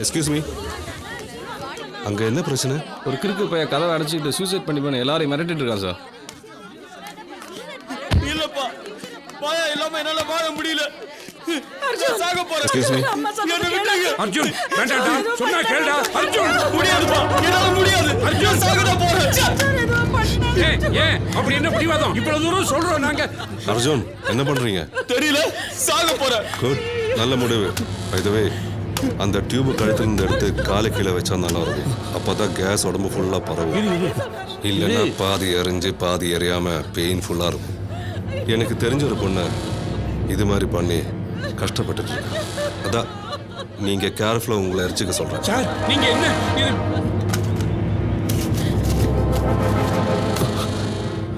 Excuse me, அங்க என்ன பிரச்சனை? ஒரு கிறுக்கு பையன் கதவை அடைச்சிக்கிட்டு சூசைட் பண்ணி பண்ண எல்லாரையும் மிரட்டிட்டு இருக்கான் சார். இல்லப்பா, பாயா இல்லாம என்னால வாழ முடியல. சாக போறேன். எக்ஸ்கியூஸ் மீ, என்ன விட்டுங்க. அர்ஜுன் வேண்டாம்டா, சொன்னா கேளுடா. அர்ஜுன் முடியாதுப்பா, என்னால முடியாது. அர்ஜுன் சாகதான் போறேன். ஏன் அப்படி என்ன பிடிவாதம்? இவ்வளவு தூரம் சொல்றோம் நாங்க. அர்ஜுன் என்ன பண்றீங்க? தெரியல, சாக போறேன். குட், நல்ல முடிவு. பை தி வே, அந்த டியூப் கழுத்துல இருந்து எடுத்து காலை கீழே வச்சா நல்லா இருக்கும். அப்பதான் கேஸ் உடம்பு ஃபுல்லா பரவும். இல்லைன்னா பாதி எரிஞ்சு பாதி எரியாம பெயின்ஃபுல்லா இருக்கும். எனக்கு தெரிஞ்ச ஒரு பொண்ணு இது மாதிரி பண்ணி கஷ்டப்பட்டுட்டு இருக்கு. அதான் நீங்க கேர்ஃபுல்லா உங்களை எரிச்சுக்க சொல்றேன். சார் நீங்க என்ன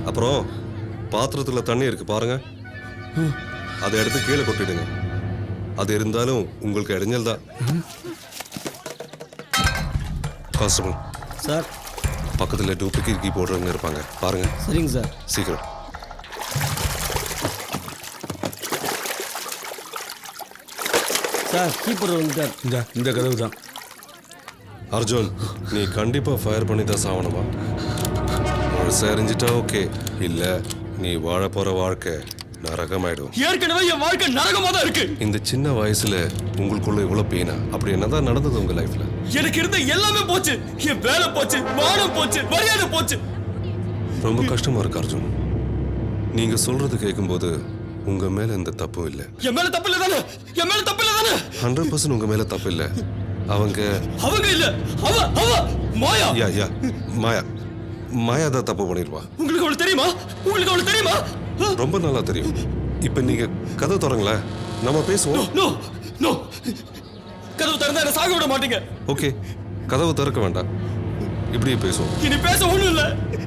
அப்புறம் பாத்திரத்துல தண்ணி இருக்கு பாருங்க, அதை எடுத்து கீழே கொட்டிடுங்க. அது இருந்தாலும் உங்களுக்கு இடைஞ்சல் தான். கான்ஸ்டபிள் சார், பக்கத்துல டூப்ளிகேட் கீ போடுறவங்க இருப்பாங்க பாருங்க. சரிங்க சார். சீக்கிரம். சார், கீப்பர் வந்துட்டார். இந்த கதவு தான். அர்ஜுன், நீ கண்டிப்பா ஃபயர் பண்ணி தான் சாவணுமா? முழுசா எரிஞ்சிட்டா ஓகே, இல்ல நீ வாழ போற வாழ்க்கை நரகமாயிடும். ஏற்கனவே என் வாழ்க்கை நரகமா தான் இருக்கு. இந்த சின்ன வயசுல உங்களுக்குள்ள இவ்வளவு பெயினா? அப்படி என்னதான் நடந்தது உங்க லைஃப்ல? எனக்கு இருந்த எல்லாமே போச்சு. என் வேலை போச்சு, மானம் போச்சு, மரியாதை போச்சு. ரொம்ப கஷ்டமா இருக்கு அர்ஜுன். நீங்க சொல்றது கேட்கும்போது உங்க மேல எந்த தப்பும் இல்ல. என் மேல தப்பு இல்ல தானே? என் மேல தப்பு இல்ல தானே? 100% உங்க மேல தப்பு இல்ல. அவங்க இல்ல, அவ மாயா. யா மாயா தான் தப்பு பண்ணிருவா. உங்களுக்கு அவளை தெரியுமா? உங்களுக்கு அவளை தெரியுமா? ரொம்ப நல்லா தெரியும். இப்ப நீங்க கதை திறங்களேன், நம்ம பேசுவோம். நோ நோ, கதவு திறந்தா என்ன சாக விட மாட்டீங்க. ஓகே, கதவு திறக்க வேண்டாம், இப்படியே பேசுவோம். இனி பேச ஒண்ணும் இல்ல,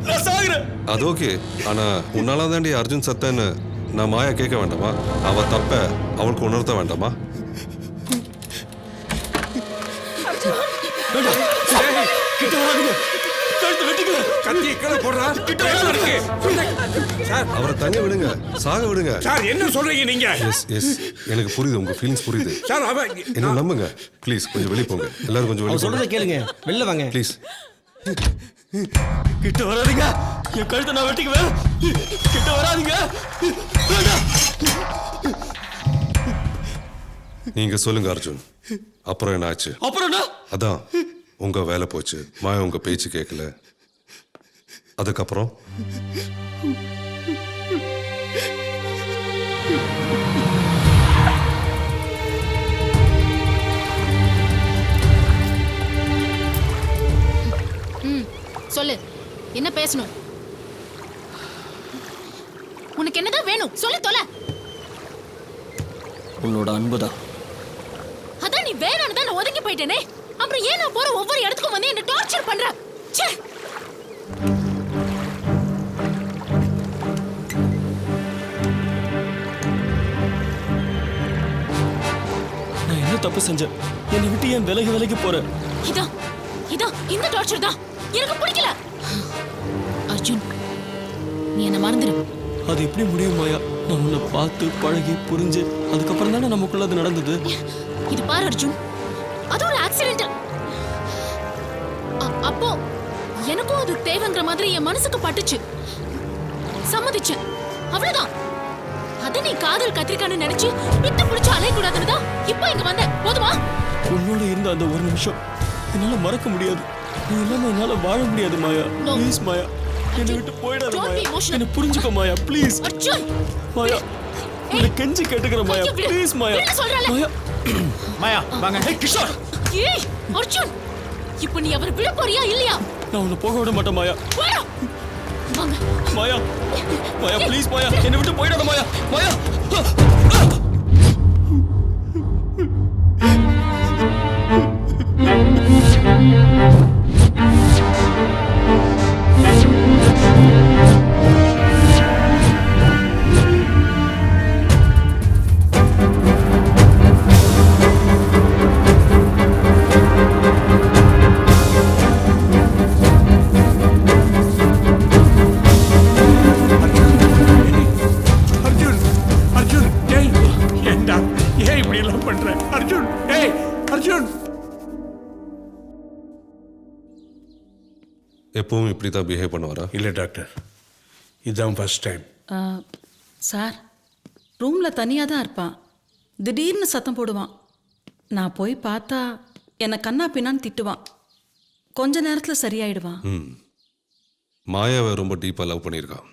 நான் சாகுறேன். அது ஓகே, ஆனா உன்னால தாண்டி அர்ஜுன் சத்தன்னு நான் மாயா கேட்க வேண்டாமா? அவ தப்ப அவளுக்கு உணர்த்த வேண்டாமா? கிட்ட வராதீங்க, கழுத்து வெட்டிக்கல. கத்தி கீழே போடுறா. கிட்ட வராதீங்க. சார் அவரை தனியா விடுங்க, சாக விடுங்க. சார் என்ன சொல்றீங்க நீங்க? எஸ் எனக்கு புரியுது, உங்க ஃபீலிங்ஸ் புரியுது. சார் அவன் என்ன நம்புங்க ப்ளீஸ். கொஞ்சம் வெளியே போங்க, எல்லாரும் கொஞ்சம் வெளியே சொல்றதை போங்க கேளுங்க, வெளில வாங்க ப்ளீஸ். கிட்ட வராதீங்க, என் கழுத்தை நான் வெட்டிக்குவேன். கிட்ட வராதீங்க. நீங்க சொல்லுங்க அர்ஜுன், அப்புறம் என்ன ஆச்சு? அப்புறம் என்ன? அதான் உங்க வேலை போச்சு, மாயா உங்க பேச்சு கேட்கல. அதுக்கப்புறம் சொல்லு, என்ன பேசணும்? உனக்கு என்னதான் வேணும் சொல்லு தொலை. உன்னோட அன்புதான். அதான் நீ வேணும்னு தான் நான் ஒதுங்கி போயிட்டேனே. அப்புறம் ஏன் நான் போற ஒவ்வொரு இடத்துக்கும் வந்து என்ன டார்ச்சர் பண்ற? ச்சே. நான் என்ன தப்பு செஞ்சேன்? என்னை விட்டு ஏன் விலகி போற? இதான் இந்த டார்ச்சர் தான் எனக்கு பிடிக்கல. அர்ஜுன், நீ என்ன மறந்துரு. அது எப்படி முடியும் மாயா? நான் உன்னை பார்த்து பழகி புரிஞ்சு அதுக்கப்புறம் தானே நமக்குள்ள அது நடந்தது. இது பாரு அர்ஜுன், அது ஒரு ஆக்சிடென்ட். அப்போ எனக்கும் அது தேவைங்கிற மாதிரி என் மனசுக்கு பட்டுச்சு, சம்மதிச்சேன், அவ்வளவுதான். அத நீ காதல் கத்திரிக்கான்னு நினைச்சு பித்த புடிச்சு அலையக்கூடாதுன்னு தான் இப்போ இங்க வந்த. போதுமா? உன்னோட இருந்த அந்த ஒரு நிமிஷம் என்னால மறக்க முடியாது. நீ இல்லாம என்னால வாழ முடியாது மாயா. ப்ளீஸ் மாயா, என்னை விட்டு போயிடாத மாயா. என்ன புரிஞ்சுக்க மாயா, ப்ளீஸ். அர்ஜுன், மாயா, உன்னை கெஞ்சி கேட்டுக்கிறேன் மாயா, ப்ளீஸ் மாயா. மாயா, மாயா வாங்க. ஹே கிஷோர். ஏய் அர்ஜுன், இப்போ நீ அவரை விட போறியா இல்லையா? நான் உன்னை போக விட மாட்டேன் மாயா. போடா. வாங்க மாயா, மாயா ப்ளீஸ் மாயா, என்னை விட்டு போயிடாத மாயா. மாயா, எப்பவும் இப்படி தான் பிஹேவ் பண்ணுவாரா? இல்லை டாக்டர், இதுதான் ஃபர்ஸ்ட் டைம். சார் ரூமில் தனியாக தான் இருப்பான். திடீர்னு சத்தம் போடுவான். நான் போய் பார்த்தா என்னை கண்ணா பின்னான்னு திட்டுவான். கொஞ்ச நேரத்தில் சரியாயிடுவான். மாயாவை ரொம்ப டீப்பாக லவ் பண்ணியிருக்கான்.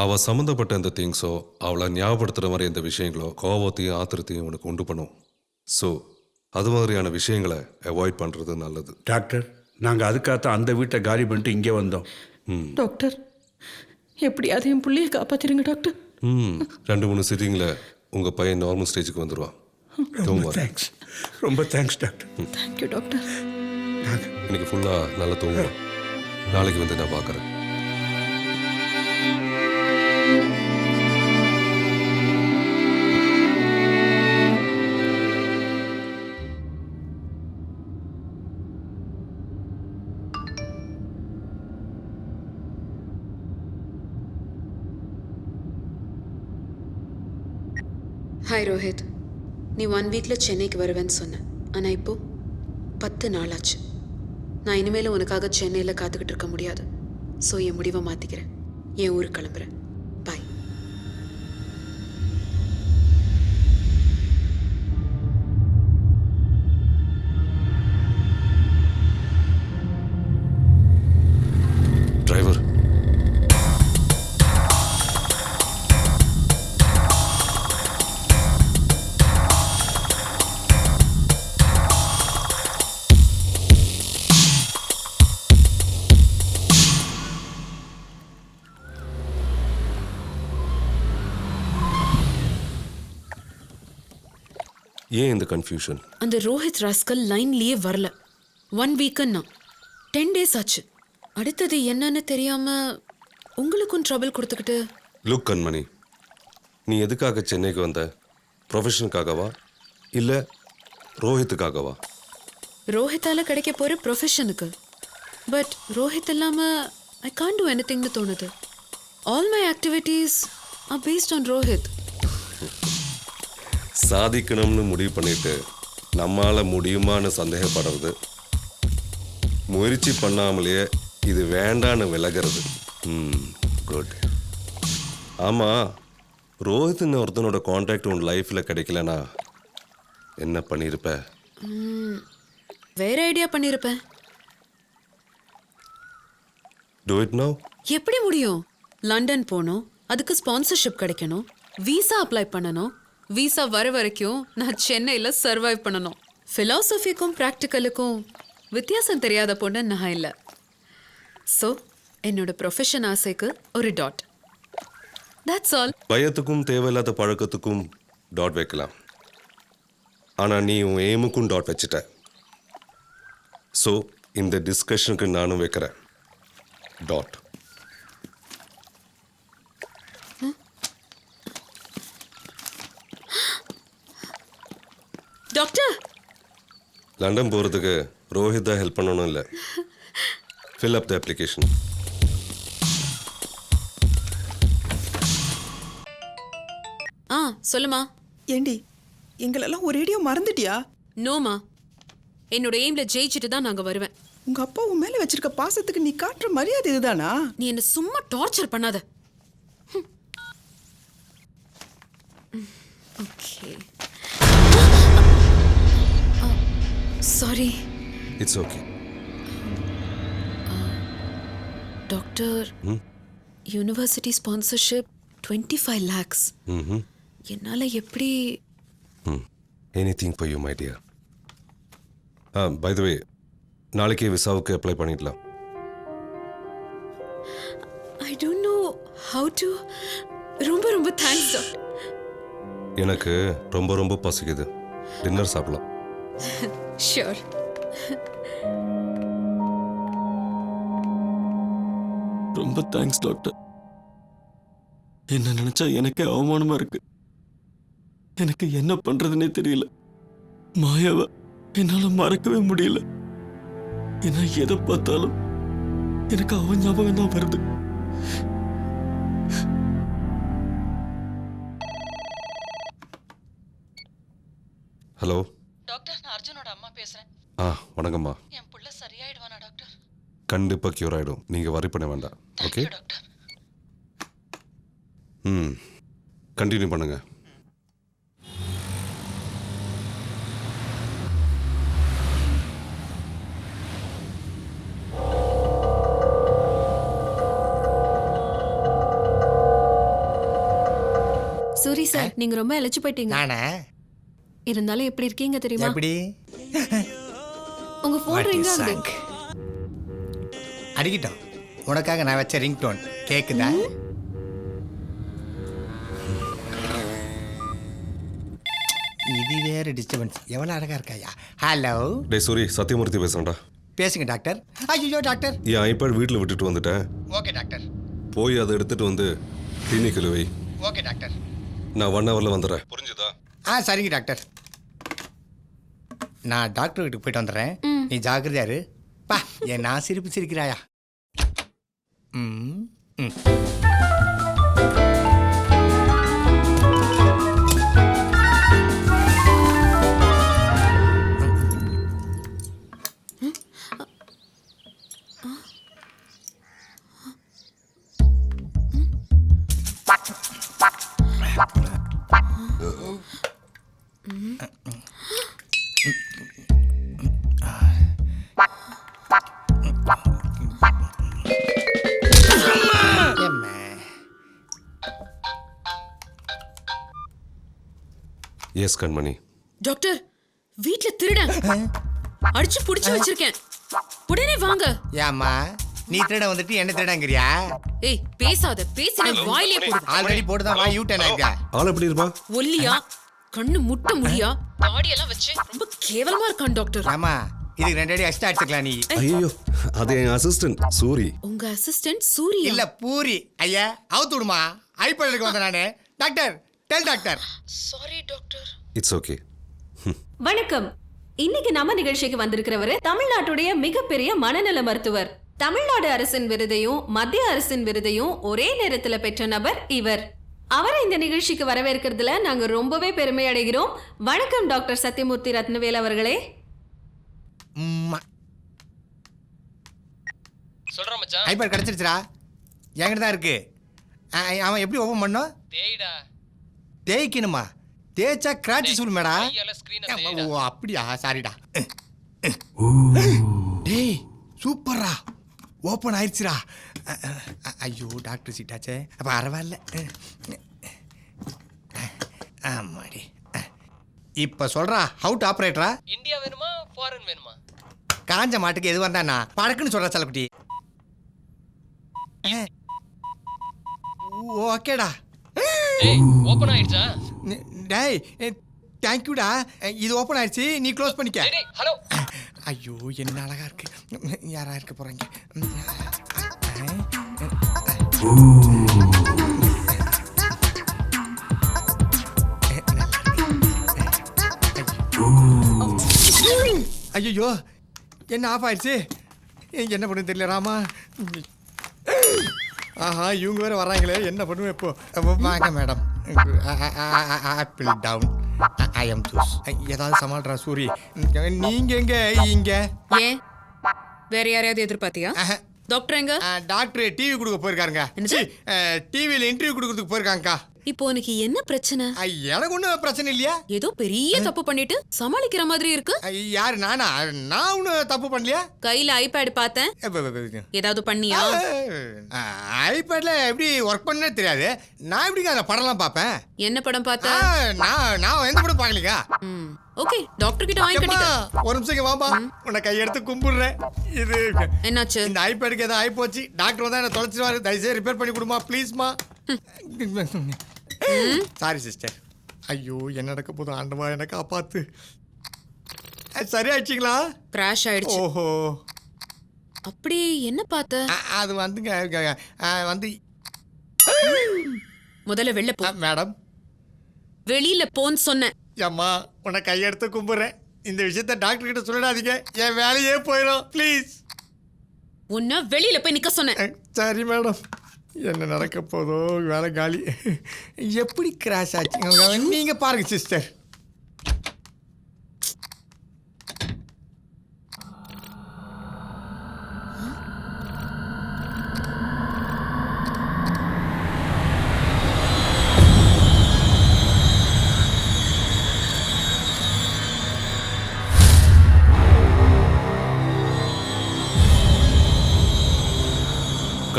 அவள் சம்மந்தப்பட்ட இந்த திங்ஸோ அவளை ஞாபகப்படுத்துகிற மாதிரி இந்த விஷயங்களோ கோபத்தையும் ஆத்திரத்தையும் உனக்கு உண்டு பண்ணும். ஸோ அது மாதிரியான விஷயங்களை அவாய்ட் பண்ணுறது நல்லது. டாக்டர், நாங்கள் அதுக்காகத்தான் அந்த வீட்டை காலி பண்ணிட்டு இங்கே வந்தோம். டாக்டர் எப்படியாவது என் பிள்ளையை காப்பாத்திருங்க டாக்டர். 2-3 சிட்டிங்கில் உங்கள் பையன் நார்மல் ஸ்டேஜுக்கு வந்துடுவான். ரொம்ப தேங்க்ஸ், ரொம்ப தேங்க்ஸ் டாக்டர். Thank you doctor. இன்னைக்கு ஃபுல்லாக நல்லா தூங்குவோம். நாளைக்கு வந்து நான் பார்க்குறேன். ஹாய் ரோஹித், நீ 1 வீக்கில் சென்னைக்கு வருவேன்னு சொன்னேன். ஆனால் இப்போ 10 நாள் ஆச்சு. நான் இனிமேல் உனக்காக சென்னையில் காத்துக்கிட்டு இருக்க முடியாது. ஸோ என் முடிவை மாற்றிக்கிறேன். என் ஊருக்கு கிளம்புறேன். பாய். டிரைவர், ஏன் இந்த கன்ஃபியூஷன்? அந்த ரோஹித் ராஸ்கல் லைன்லேயே வரல. 1 வீக்குன்னா 10 டேஸ் ஆச்சு. அடுத்தது என்னன்னு தெரியாமல் உங்களுக்கும் ட்ரபிள் கொடுத்துக்கிட்டு. லுக் கண்மணி, நீ எதுக்காக சென்னைக்கு வந்த? ப்ரொஃபஷனுக்காகவா இல்லை ரோஹித்துக்காகவா? ரோஹித்தால் கிடைக்க போகிற ப்ரொஃபஷனுக்கு. பட் ரோஹித் இல்லாமல் ஐ கான்ட் டூ எனிதிங்னு தோணுது. All my activities are based on Rohit. சாதிக்கணும்னு முடிவு பண்ணிட்டு நம்மால் முடியுமான்னு சந்தேகப்படுறது, முயற்சி பண்ணாமலேயே இது வேண்டான்னு விலகிறது. குட். ஆமாம், ரோஹித்னு ஒருத்தனோட கான்டாக்ட் உன் லைஃப்பில் கிடைக்கலனா என்ன பண்ணியிருப்ப? வேற ஐடியா பண்ணியிருப்பேன். Do it now. எப்படி முடியும்? லண்டன் போகணும், அதுக்கு ஸ்பான்சர்ஷிப் கிடைக்கணும், விசா அப்ளை பண்ணணும். விசா வர வரைக்கும் நான் சென்னையில் சர்வைவ் பண்ணணும். ஃபிலாசபிக்கும் ப்ராக்டிக்கலுக்கும் வித்தியாசம் தெரியாத பொண்ணு நான் இல்லை. ஸோ என்னோட ப்ரொஃபஷன் ஆசைக்கு ஒரு டாட். That's all. பயத்துக்கும் தேவையில்லாத பழக்கத்துக்கும் டாட் வைக்கலாம். ஆனால் நீ உன் எய்முக்கும் டாட் வச்சுட்ட. ஸோ இந்த டிஸ்கஷனுக்கு நானும் வைக்கிறேன் டாட். டாக்டர், லண்டன் போகிறதுக்கு ரோஹித் தான் ஹெல்ப் பண்ணணும் இல்லை. Fill up the application. சொல்லுமா. ஏண்டி எங்களெல்லாம் ஒரேடியோ மறந்துட்டியா? நோமா, என்னோட எய்ம்ல ஜெயிச்சுட்டு தான் நாங்கள் வருவேன். உங்க அப்பா உன் மேல வச்சிருக்க பாசத்துக்கு நீ காட்டுற மரியாதை இதுதானா? நீ என்ன சும்மா டார்ச்சர் பண்ணாத. Okay, sorry. It's okay. Doctor, university sponsorship 25 lakhs. என்னால் எப்படி? Anything for you my dear. By the way, நாளைக்கே விசாவுக்கு அப்ளை பண்ணிடலாம். I don't know how to. ரொம்ப ரொம்ப தேங்க்ஸ் டாக்டர். எனக்கு ரொம்ப ரொம்ப பசிக்குது. டின்னர் சாப்பிடலாம். ஷியோர். ரொம்ப தேங்க்ஸ் டாக்டர். என்ன நினைச்சா எனக்கே அவமானமா இருக்கு. எனக்கு என்ன பண்றதுன்னே தெரியல. மாயாவை என்னால மறக்கவே முடியல. ஏன்னா எதை பார்த்தாலும் எனக்கு அவன் ஞாபகம் தான் வருது. ஹலோ டாக்டர், நான் அர்ஜுனோட அம்மா பேசுறேன். வணக்கம்மா. என் புள்ள சரியாயிடுவானா டாக்டர்? கண்டிப்பாக க்யூர் ஆகிடும். நீங்கள் வரி பண்ண வேண்டாம். ஓகே? ம், கண்டினியூ பண்ணுங்க. சூரி சார், நீங்க ரொம்ப இழைச்சு போயிட்டீங்க. நானே இருந்தாலும் எப்படி இருக்கீங்க தெரியுமா? எப்படி உங்க போன் ரிங் ஆகுது. அடிக்கிட்டோம். உனக்காக நான் வச்ச ரிங் டோன் கேக்குதா? இது வேற டிஸ்டர்பன்ஸ். எவ்வளவு அழகா இருக்காயா. ஹலோ. டே சூரி, சத்தியமூர்த்தி பேசுகிறேன்டா. பேசுங்க டாக்டர். ஐயோ டாக்டர். என் ஐபேட் வீட்டில் விட்டுட்டு வந்துட்டேன். Okay doctor. போய் அதை எடுத்துகிட்டு வந்து கிளினிக்கில் வை. Okay doctor. நான் 1 ஹவரில் வந்துடுறேன். புரிஞ்சுதா? சரிங்க டாக்டர். நான் டாக்டர் வீட்டுக்கு போயிட்டு வந்துடுறேன். நீ ஜாக்கிரதையா இரு. பா, என் நான் சிரிப்பு சிரிக்கிறாயா. ம் ம் எஸ் கண்மணி. டாக்டர், வீட்ல திருடன் அடிச்சு புடிச்சு வச்சிருக்கேன். உடனே வாங்க. ஏம்மா, நீ திருட வந்துட்டு என்ன திருடங்கிறியா? ஏய், பேசாத. பேசின வாயிலே போடு. ஆல்ரெடி போட்டுதான் வா. யூ டர்ன் ஆயிடுச்சா? ஆள் எப்படி இருப்பான்? ஒல்லியா, கண்ணு முட்டை முடியா, தாடி எல்லாம் வச்சு ரொம்ப கேவலமா இருக்கான் டாக்டர். ஆமா, இதுக்கு 2 அடி எக்ஸ்ட்ரா அடிச்சுக்கலாம் நீ. ஐயோ, அது என் அசிஸ்டன்ட் சூரி. உங்க அசிஸ்டன்ட் சூர்யா? இல்ல பூரி. ஐயா, அவுத்து விடுமா. ஐபேடுக்கு வந்த நானு. Doctor, tell doctor. Sorry doctor. It's okay. வணக்கம். இன்னைக்கு நம்ம நிகழ்ச்சிக்கு வந்திருக்கிறவர் தமிழ்நாட்டுடைய மிகப்பெரிய மனநல மருத்துவர். தமிழ்நாடு அரசின் விருதையும் மத்திய அரசின் விருதையும் ஒரே நேரத்துல பெற்ற நபர் இவர். அவரை இந்த நிகழ்ச்சிக்கு வரவேற்கிறதுல நாங்க ரொம்பவே பெருமை அடைகிறோம். வணக்கம் டாக்டர் சத்யமூர்த்தி ரத்னவேல் அவர்களே. சொல்றேன் மச்சான். ஐபேட் கிடைச்சிருச்சுடா. என்கிட்ட தான் இருக்கு. அவன் எப்படி ஓபன் பண்ணோம்? தேய்டா. தேய்க்கணுமா? தேய்ச்சா கிராட்ச் சொல்லுமேடா. கையால ஸ்கிரீனை தேய்டா. ஓ அப்படியா? சாரிடா. டேய் சூப்பர்ரா, ஓப்பன் ஆயிடுச்சுடா. ஐயோ டாக்டர் சீட்டாச்சே. அப்போ பரவாயில்ல. ஆமாடி. இப்போ சொல்கிறா, ஹவு டு ஆப்ரேட்டரா? இந்தியா வேணுமா ஃபாரின் வேணுமா? காஞ்ச மாட்டுக்கு எது வந்தானா படக்குன்னு சொல்கிறா சலக்குட்டி. ஓகேடா. ஏய், ஓபன் ஆயிடுச்சா? டேய் தேங்க்யூடா. இது ஓப்பன் ஆயிடுச்சு, நீ க்ளோஸ் பண்ணிக்க. டேய் ஹலோ. ஐயோ என்ன அழகா இருக்கு. யாரா இருக்க போறாங்க? ஐயோ என்ன ஆஃப் ஆயிடுச்சு. என்ன பண்ணு தெரியல ராமா. ஆஹா, இவங்க வேற வர்றாங்களே, என்ன பண்ணுவேன் இப்போ? வாங்க madam. Apple down. I am juice. ஏதாவது சமாளிறா சூரி. நீங்க எங்க இங்க? ஏன் வேற யாரையாவது எதிர்பார்த்தியா? டாக்டர் எங்க? டாக்டர் டிவி கொடுக்க போயிருக்காருங்க. டிவியில இன்டர்வியூ கொடுக்கறதுக்கு போயிருக்காங்கக்கா. இப்போ உனக்கு என்ன பிரச்சனை? எனக்கு ஒன்றும் பிரச்சனை இல்லையா? ஏதோ பெரிய தப்பு பண்ணிட்டு சமாளிக்கிற மாதிரி இருக்கு. யாரு நானா? நான் ஒன்றும் தப்பு பண்ணலையா? கையில ஐபேட் பார்த்தேன். ஏதாவது பண்ணியா? ஐபேட்ல எப்படி ஒர்க் பண்ணே தெரியாது. நான் எப்படிங்க அந்த படம்லாம் பார்ப்பேன்? என்ன படம் பார்த்த? நான் எந்த படம் பார்க்கலீங்க. ஓகே, டாக்டர் கிட்ட வாங்கி கட்டிக்க. ஒரு நிமிஷம் வாமா, உன்னை கையெடுத்து கும்பிடுறேன். இது என்னாச்சு? இந்த ஐபேடுக்கு ஏதாவது ஆகி போச்சு. டாக்டர் வந்தா என்ன தொலைச்சிருவாரு. தயவுசெய்து ரிப்பேர் பண்ணி கொடுமா ப்ளீஸ்மா. Sorry sister. ஐயோ என்ன நடக்க போதும் ஆண்டவா, எனக்கு காப்பாத்து. சரியாயிடுச்சிங்களா? கிராஷ் ஆயிடுச்சு. ஓஹோ, அப்படி என்ன பார்த்த? அது வந்துங்க வந்து முதல்ல வெளில போ. மேடம் வெளியில போன்னு சொன்னேன். அம்மா உன்னை கையெடுத்து கும்பிடுறேன். இந்த விஷயத்த டாக்டர் கிட்ட சொல்லிடாதீங்க. என் வேலையே போயிடும் ப்ளீஸ். உன்ன வெளியில போய் நிக்க சொன்னேன். சரி மேடம். என்ன நடக்க போதோ, வேலை காலி. எப்படி கிராஷ் ஆச்சு நீங்க பாருங்க சிஸ்டர்.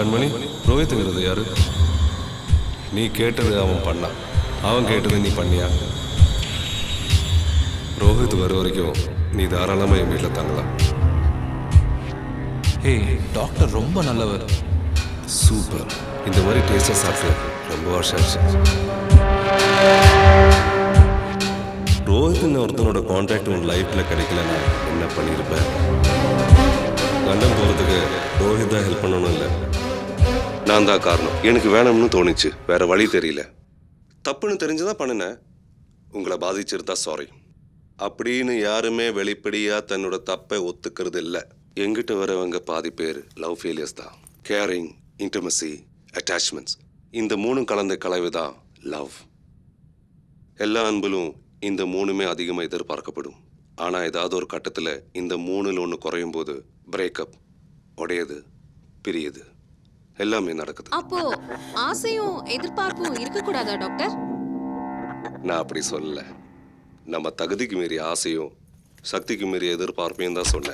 கண்மணி, ரோஹித்ங்கிறது யாரு? நீ கேட்டது அவன் பண்ணான், அவன் கேட்டது நீ பண்ணியா? ரோஹித் வர வரைக்கும் நீ தாராளமா என் வீட்டில் தங்கலாம். ஹே, டாக்டர் ரொம்ப நல்லவர். சூப்பர். இந்த மாதிரி டேஸ்டாக சாப்பிட்டு ரொம்ப வருஷம் ஆச்சு. ரோஹித்னு ஒருத்தனோட கான்டாக்ட் உன் லைஃப்பில் கிடைக்கலன்னா என்ன பண்ணியிருப்பேன்? லண்டன் போகிறதுக்கு ரோஹித் தான் ஹெல்ப் பண்ணணும் இல்லை, நான் தான் காரணம். எனக்கு வேணும்னு தோணுச்சு, வேற வழி தெரியல. தப்புன்னு தெரிஞ்சுதான் பண்ணினேன். உங்களை பாதிச்சிருந்தா சாரி அப்படின்னு யாருமே வெளிப்படையாக தன்னோட தப்பை ஒத்துக்கிறது இல்லை. எங்கிட்ட வரவங்க பாதி பேர் லவ் ஃபெயிலியர்ஸ் தான். கேரிங், இன்டிமசி, அட்டாச்மெண்ட்ஸ், இந்த மூணும் கலந்த கலவை தான் லவ். எல்லா அன்பிலும் இந்த மூணுமே அதிகமாக எதிர்பார்க்கப்படும். ஆனால் ஏதாவது ஒரு கட்டத்தில் இந்த மூணில் ஒன்று குறையும் போது பிரேக்கப், உடையது, பிரியுது, எல்லாமே நடக்குது. அப்போ ஆசையும் எதிர்பார்ப்பும் இருக்கக்கூடாதா டாக்டர்? நான் அப்படி சொல்லல. நம்ம தகுதிக்கு மீறிய ஆசையும் சக்திக்கு மீறிய எதிர்பார்ப்பையும் தான் சொன்னேன்.